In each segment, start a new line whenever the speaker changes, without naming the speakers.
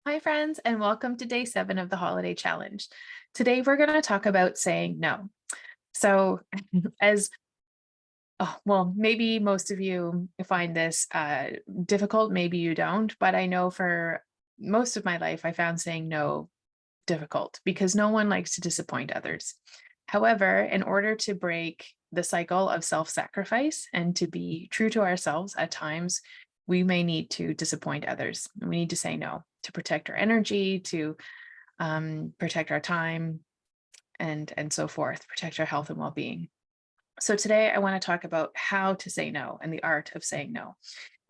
Hi, friends, and welcome to day 7 of the holiday challenge. Today, we're going to talk about saying no. So, as well, maybe most of you find this difficult, maybe you don't, but I know for most of my life, I found saying no difficult because no one likes to disappoint others. However, in order to break the cycle of self sacrifice and to be true to ourselves at times, we may need to disappoint others. We need to say no to protect our energy, to protect our time, and so forth, protect our health and well being. So today, I want to talk about how to say no and the art of saying no.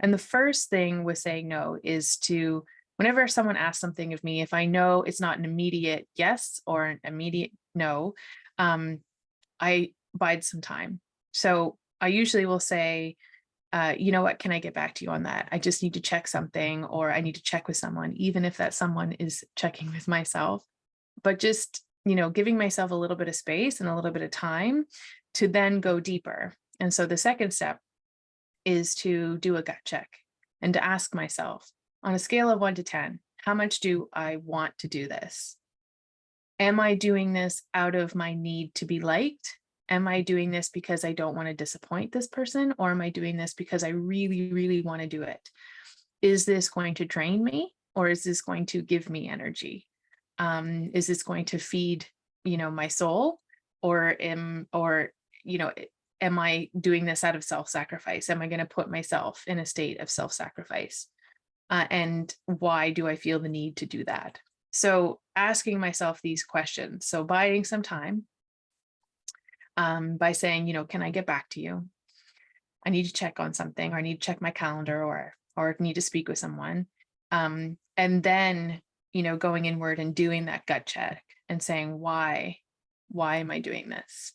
And the first thing with saying no is to, whenever someone asks something of me, if I know it's not an immediate yes or an immediate no, um, I bide some time. So I usually will say, you know what, can I get back to you on that? I just need to check something, or I need to check with someone, even if that someone is checking with myself. But just, giving myself a little bit of space and a little bit of time to then go deeper. And so the second step is to do a gut check and to ask myself, on a scale of 1 to 10, how much do I want to do this? Am I doing this out of my need to be liked? Am I doing this because I don't want to disappoint this person? Or am I doing this because I really, really want to do it? Is this going to drain me, or is this going to give me energy? Is this going to feed, my soul, or am I doing this out of self-sacrifice? Am I going to put myself in a state of self-sacrifice? And why do I feel the need to do that? So asking myself these questions. So biding some time, by saying, can I get back to you? I need to check on something, or I need to check my calendar, or need to speak with someone. And then, going inward and doing that gut check and saying, why am I doing this?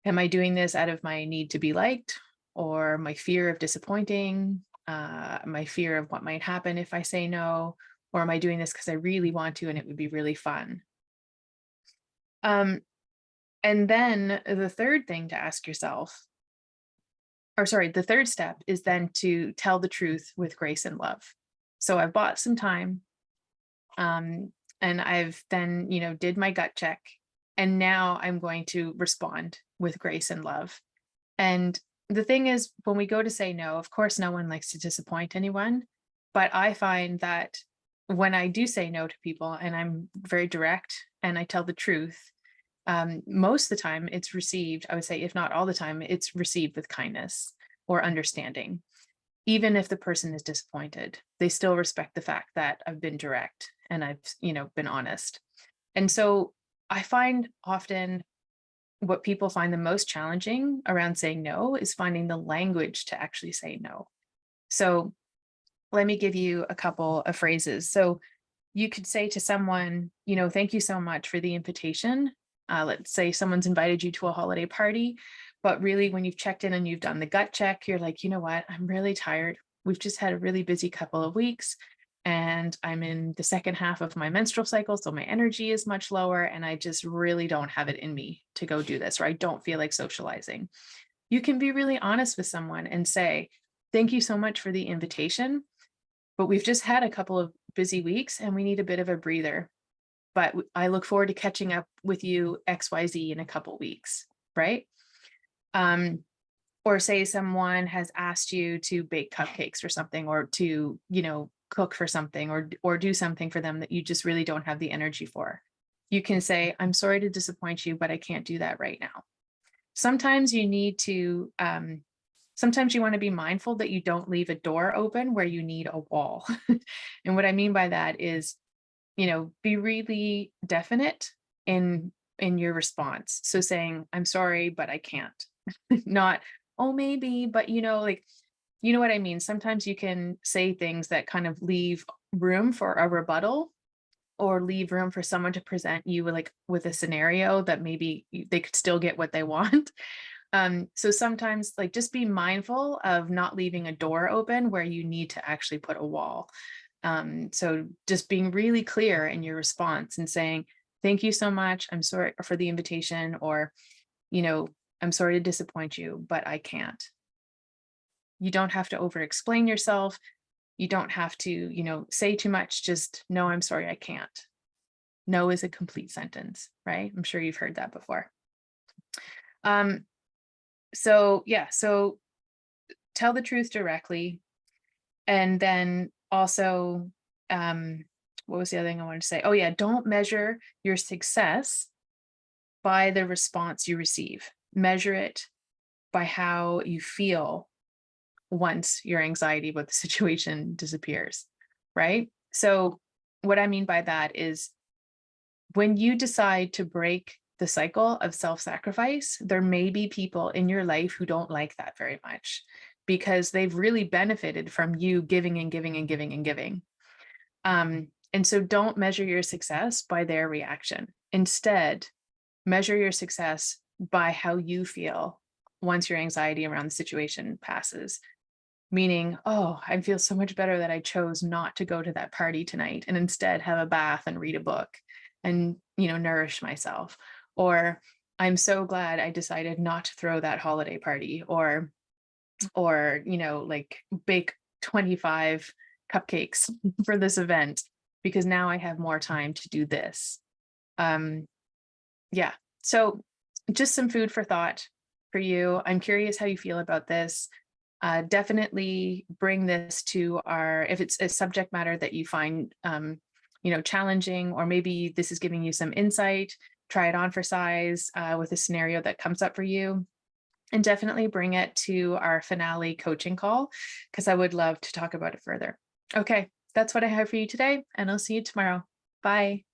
Am I doing this out of my need to be liked, or my fear of disappointing, my fear of what might happen if I say no? Or am I doing this because I really want to and it would be really fun? Um, and then the third thing to ask yourself, or sorry, the third step is then to tell the truth with grace and love. So I've bought some time, um, and I've then, did my gut check. And now I'm going to respond with grace and love. And the thing is, when we go to say no, of course, no one likes to disappoint anyone. But I find that when I do say no to people and I'm very direct and I tell the truth, most of the time it's received, I would say, if not all the time, it's received with kindness or understanding. Even if the person is disappointed, they still respect the fact that I've been direct and I've, been honest. And so I find often what people find the most challenging around saying no is finding the language to actually say no. So let me give you a couple of phrases. So you could say to someone, thank you so much for the invitation. Let's say someone's invited you to a holiday party, but really, when you've checked in and you've done the gut check, you're like, you know what? I'm really tired. We've just had a really busy couple of weeks, and I'm in the second half of my menstrual cycle. So my energy is much lower, and I just really don't have it in me to go do this, or I don't feel like socializing. You can be really honest with someone and say, thank you so much for the invitation, but we've just had a couple of busy weeks and we need a bit of a breather. But I look forward to catching up with you XYZ in a couple weeks, right? Um, or say someone has asked you to bake cupcakes or something, or to, cook for something, or do something for them that you just really don't have the energy for. You can say, I'm sorry to disappoint you, but I can't do that right now. Sometimes you need to sometimes you want to be mindful that you don't leave a door open where you need a wall. And what I mean by that is, be really definite in your response. So saying, I'm sorry, but I can't. Not, oh, maybe, but like, you know what I mean? Sometimes you can say things that kind of leave room for a rebuttal, or leave room for someone to present you with a scenario that maybe they could still get what they want. So sometimes, like, just be mindful of not leaving a door open where you need to actually put a wall. So just being really clear in your response and saying, thank you so much. I'm sorry for the invitation, or, you know, I'm sorry to disappoint you, but I can't. You don't have to over explain yourself. You don't have to, say too much. Just no, I'm sorry, I can't. No is a complete sentence, right? I'm sure you've heard that before. Um, so yeah, so tell the truth directly. And then also, what was the other thing I wanted to say? Oh yeah, don't measure your success by the response you receive. Measure it by how you feel once your anxiety about the situation disappears, right? So what I mean by that is when you decide to break the cycle of self-sacrifice, there may be people in your life who don't like that very much because they've really benefited from you giving and giving and giving and giving. And so don't measure your success by their reaction. Instead, measure your success by how you feel once your anxiety around the situation passes. Meaning, oh, I feel so much better that I chose not to go to that party tonight and instead have a bath and read a book and, nourish myself. Or I'm so glad I decided not to throw that holiday party or, like bake 25 cupcakes for this event because now I have more time to do this. Um, yeah. So just some food for thought for you. I'm curious how you feel about this. Definitely bring this to if it's a subject matter that you find, challenging, or maybe this is giving you some insight, try it on for size with a scenario that comes up for you. And definitely bring it to our finale coaching call because I would love to talk about it further. Okay, that's what I have for you today, and I'll see you tomorrow. Bye.